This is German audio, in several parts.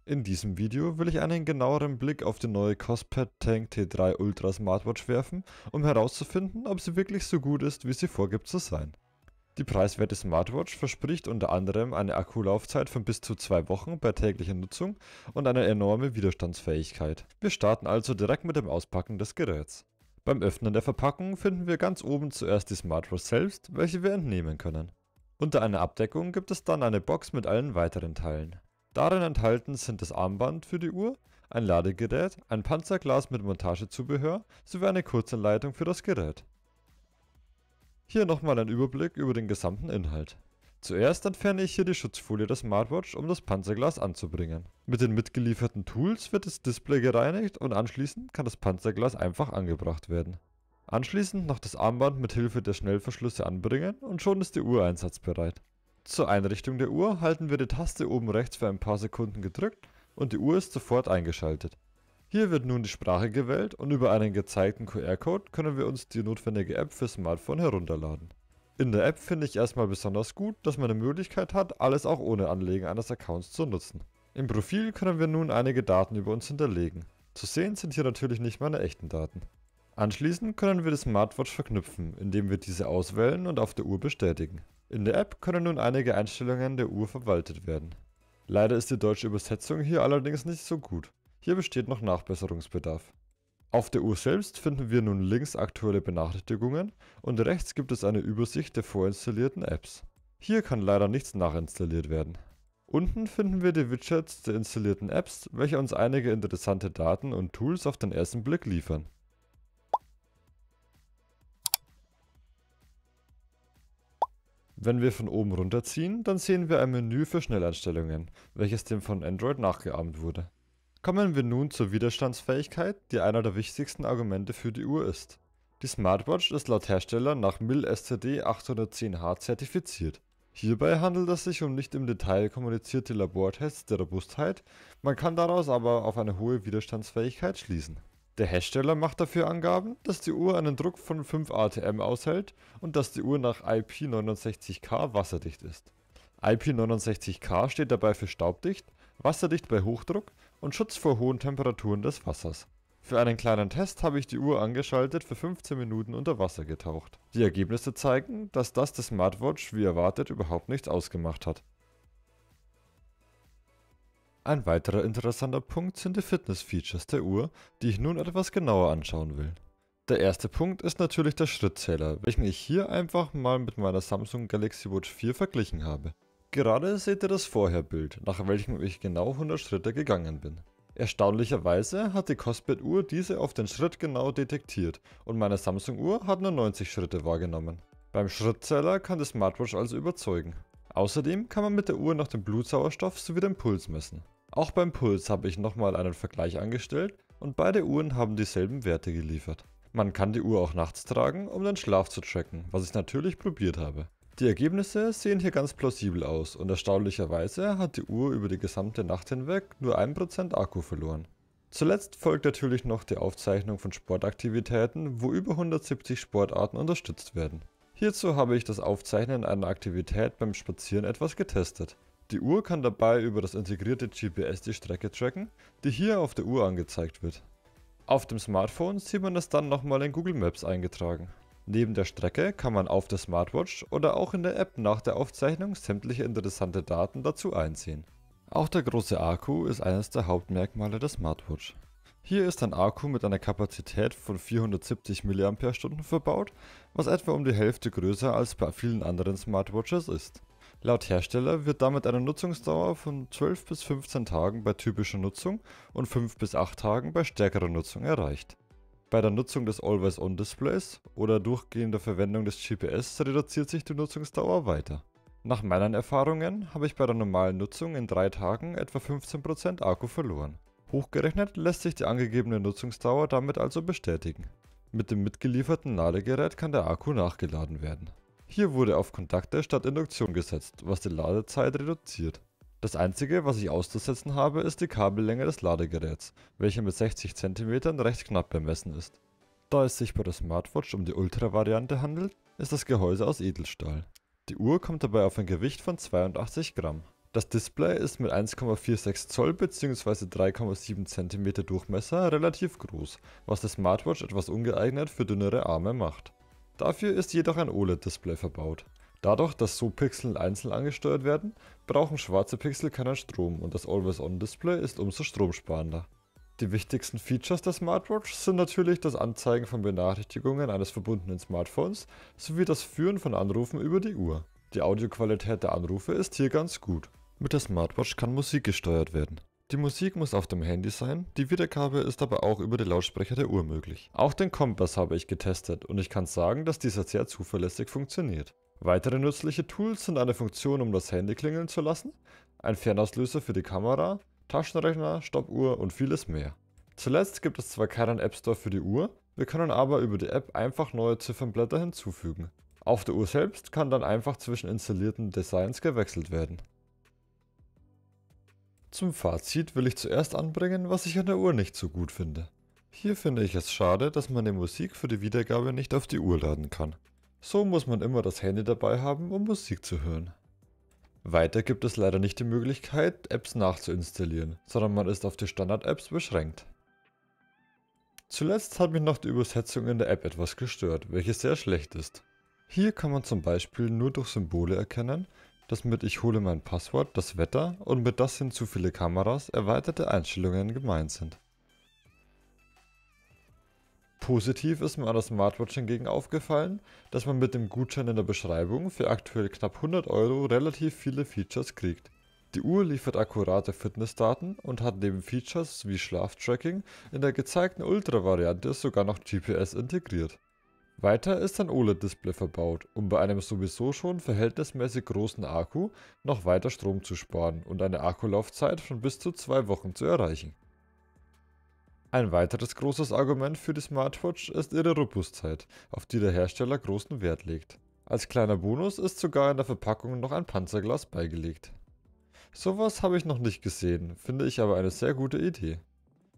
In diesem Video will ich einen genaueren Blick auf die neue Cospat Tank T3 Ultra Smartwatch werfen, um herauszufinden, ob sie wirklich so gut ist, wie sie vorgibt zu sein. Die preiswerte Smartwatch verspricht unter anderem eine Akkulaufzeit von bis zu 2 Wochen bei täglicher Nutzung und eine enorme Widerstandsfähigkeit. Wir starten also direkt mit dem Auspacken des Geräts. Beim Öffnen der Verpackung finden wir ganz oben zuerst die Smartwatch selbst, welche wir entnehmen können. Unter einer Abdeckung gibt es dann eine Box mit allen weiteren Teilen. Darin enthalten sind das Armband für die Uhr, ein Ladegerät, ein Panzerglas mit Montagezubehör sowie eine Kurzanleitung für das Gerät. Hier nochmal ein Überblick über den gesamten Inhalt. Zuerst entferne ich hier die Schutzfolie der Smartwatch, um das Panzerglas anzubringen. Mit den mitgelieferten Tools wird das Display gereinigt und anschließend kann das Panzerglas einfach angebracht werden. Anschließend noch das Armband mit Hilfe der Schnellverschlüsse anbringen und schon ist die Uhr einsatzbereit. Zur Einrichtung der Uhr halten wir die Taste oben rechts für ein paar Sekunden gedrückt und die Uhr ist sofort eingeschaltet. Hier wird nun die Sprache gewählt und über einen gezeigten QR-Code können wir uns die notwendige App für Smartphone herunterladen. In der App finde ich erstmal besonders gut, dass man die Möglichkeit hat, alles auch ohne Anlegen eines Accounts zu nutzen. Im Profil können wir nun einige Daten über uns hinterlegen. Zu sehen sind hier natürlich nicht meine echten Daten. Anschließend können wir die Smartwatch verknüpfen, indem wir diese auswählen und auf der Uhr bestätigen. In der App können nun einige Einstellungen der Uhr verwaltet werden. Leider ist die deutsche Übersetzung hier allerdings nicht so gut. Hier besteht noch Nachbesserungsbedarf. Auf der Uhr selbst finden wir nun links aktuelle Benachrichtigungen und rechts gibt es eine Übersicht der vorinstallierten Apps. Hier kann leider nichts nachinstalliert werden. Unten finden wir die Widgets der installierten Apps, welche uns einige interessante Daten und Tools auf den ersten Blick liefern. Wenn wir von oben runterziehen, dann sehen wir ein Menü für Schnelleinstellungen, welches dem von Android nachgeahmt wurde. Kommen wir nun zur Widerstandsfähigkeit, die einer der wichtigsten Argumente für die Uhr ist. Die Smartwatch ist laut Hersteller nach MIL STD 810H zertifiziert. Hierbei handelt es sich um nicht im Detail kommunizierte Labortests der Robustheit, man kann daraus aber auf eine hohe Widerstandsfähigkeit schließen. Der Hersteller macht dafür Angaben, dass die Uhr einen Druck von 5 atm aushält und dass die Uhr nach IP69K wasserdicht ist. IP69K steht dabei für staubdicht, wasserdicht bei Hochdruck und Schutz vor hohen Temperaturen des Wassers. Für einen kleinen Test habe ich die Uhr angeschaltet für 15 Minuten unter Wasser getaucht. Die Ergebnisse zeigen, dass das der Smartwatch wie erwartet überhaupt nichts ausgemacht hat. Ein weiterer interessanter Punkt sind die Fitness-Features der Uhr, die ich nun etwas genauer anschauen will. Der erste Punkt ist natürlich der Schrittzähler, welchen ich hier einfach mal mit meiner Samsung Galaxy Watch 4 verglichen habe. Gerade seht ihr das Vorherbild, nach welchem ich genau 100 Schritte gegangen bin. Erstaunlicherweise hat die Cospat-Uhr diese auf den Schritt genau detektiert und meine Samsung-Uhr hat nur 90 Schritte wahrgenommen. Beim Schrittzähler kann die Smartwatch also überzeugen. Außerdem kann man mit der Uhr noch den Blutsauerstoff sowie den Puls messen. Auch beim Puls habe ich nochmal einen Vergleich angestellt und beide Uhren haben dieselben Werte geliefert. Man kann die Uhr auch nachts tragen, um den Schlaf zu tracken, was ich natürlich probiert habe. Die Ergebnisse sehen hier ganz plausibel aus und erstaunlicherweise hat die Uhr über die gesamte Nacht hinweg nur 1% Akku verloren. Zuletzt folgt natürlich noch die Aufzeichnung von Sportaktivitäten, wo über 170 Sportarten unterstützt werden. Hierzu habe ich das Aufzeichnen einer Aktivität beim Spazieren etwas getestet. Die Uhr kann dabei über das integrierte GPS die Strecke tracken, die hier auf der Uhr angezeigt wird. Auf dem Smartphone sieht man es dann nochmal in Google Maps eingetragen. Neben der Strecke kann man auf der Smartwatch oder auch in der App nach der Aufzeichnung sämtliche interessante Daten dazu einsehen. Auch der große Akku ist eines der Hauptmerkmale der Smartwatch. Hier ist ein Akku mit einer Kapazität von 470 mAh verbaut, was etwa um die Hälfte größer als bei vielen anderen Smartwatches ist. Laut Hersteller wird damit eine Nutzungsdauer von 12 bis 15 Tagen bei typischer Nutzung und 5 bis 8 Tagen bei stärkerer Nutzung erreicht. Bei der Nutzung des Always-On-Displays oder durchgehender Verwendung des GPS reduziert sich die Nutzungsdauer weiter. Nach meinen Erfahrungen habe ich bei der normalen Nutzung in 3 Tagen etwa 15% Akku verloren. Hochgerechnet lässt sich die angegebene Nutzungsdauer damit also bestätigen. Mit dem mitgelieferten Ladegerät kann der Akku nachgeladen werden. Hier wurde auf Kontakte statt Induktion gesetzt, was die Ladezeit reduziert. Das einzige, was ich auszusetzen habe, ist die Kabellänge des Ladegeräts, welche mit 60 cm recht knapp bemessen ist. Da es sich bei der Smartwatch um die Ultra-Variante handelt, ist das Gehäuse aus Edelstahl. Die Uhr kommt dabei auf ein Gewicht von 82 Gramm. Das Display ist mit 1,46 Zoll bzw. 3,7 cm Durchmesser relativ groß, was die Smartwatch etwas ungeeignet für dünnere Arme macht. Dafür ist jedoch ein OLED-Display verbaut. Dadurch, dass so Pixel einzeln angesteuert werden, brauchen schwarze Pixel keinen Strom und das Always-On-Display ist umso stromsparender. Die wichtigsten Features der Smartwatch sind natürlich das Anzeigen von Benachrichtigungen eines verbundenen Smartphones sowie das Führen von Anrufen über die Uhr. Die Audioqualität der Anrufe ist hier ganz gut. Mit der Smartwatch kann Musik gesteuert werden. Die Musik muss auf dem Handy sein, die Wiedergabe ist aber auch über die Lautsprecher der Uhr möglich. Auch den Kompass habe ich getestet und ich kann sagen, dass dieser sehr zuverlässig funktioniert. Weitere nützliche Tools sind eine Funktion, um das Handy klingeln zu lassen, ein Fernauslöser für die Kamera, Taschenrechner, Stoppuhr und vieles mehr. Zuletzt gibt es zwar keinen App Store für die Uhr, wir können aber über die App einfach neue Ziffernblätter hinzufügen. Auf der Uhr selbst kann dann einfach zwischen installierten Designs gewechselt werden. Zum Fazit will ich zuerst anbringen, was ich an der Uhr nicht so gut finde. Hier finde ich es schade, dass man die Musik für die Wiedergabe nicht auf die Uhr laden kann. So muss man immer das Handy dabei haben, um Musik zu hören. Weiter gibt es leider nicht die Möglichkeit, Apps nachzuinstallieren, sondern man ist auf die Standard-Apps beschränkt. Zuletzt hat mich noch die Übersetzung in der App etwas gestört, welche sehr schlecht ist. Hier kann man zum Beispiel nur durch Symbole erkennen, dass mit "Ich hole mein Passwort" das Wetter und mit "Das sind zu viele Kameras" erweiterte Einstellungen gemeint sind. Positiv ist mir an der Smartwatch hingegen aufgefallen, dass man mit dem Gutschein in der Beschreibung für aktuell knapp 100 € relativ viele Features kriegt. Die Uhr liefert akkurate Fitnessdaten und hat neben Features wie Schlaftracking in der gezeigten Ultra-Variante sogar noch GPS integriert. Weiter ist ein OLED-Display verbaut, um bei einem sowieso schon verhältnismäßig großen Akku noch weiter Strom zu sparen und eine Akkulaufzeit von bis zu 2 Wochen zu erreichen. Ein weiteres großes Argument für die Smartwatch ist ihre Robustheit, auf die der Hersteller großen Wert legt. Als kleiner Bonus ist sogar in der Verpackung noch ein Panzerglas beigelegt. Sowas habe ich noch nicht gesehen, finde ich aber eine sehr gute Idee.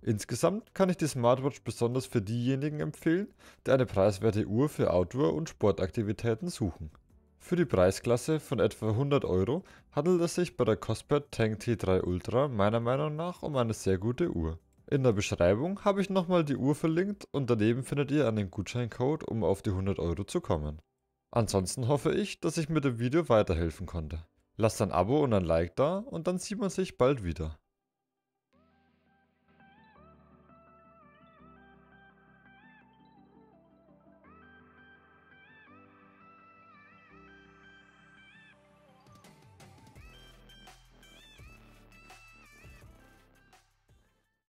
Insgesamt kann ich die Smartwatch besonders für diejenigen empfehlen, die eine preiswerte Uhr für Outdoor- und Sportaktivitäten suchen. Für die Preisklasse von etwa 100 € handelt es sich bei der Cospat Tank T3 Ultra meiner Meinung nach um eine sehr gute Uhr. In der Beschreibung habe ich nochmal die Uhr verlinkt und daneben findet ihr einen Gutscheincode, um auf die 100 € zu kommen. Ansonsten hoffe ich, dass ich mit dem Video weiterhelfen konnte. Lasst ein Abo und ein Like da und dann sieht man sich bald wieder.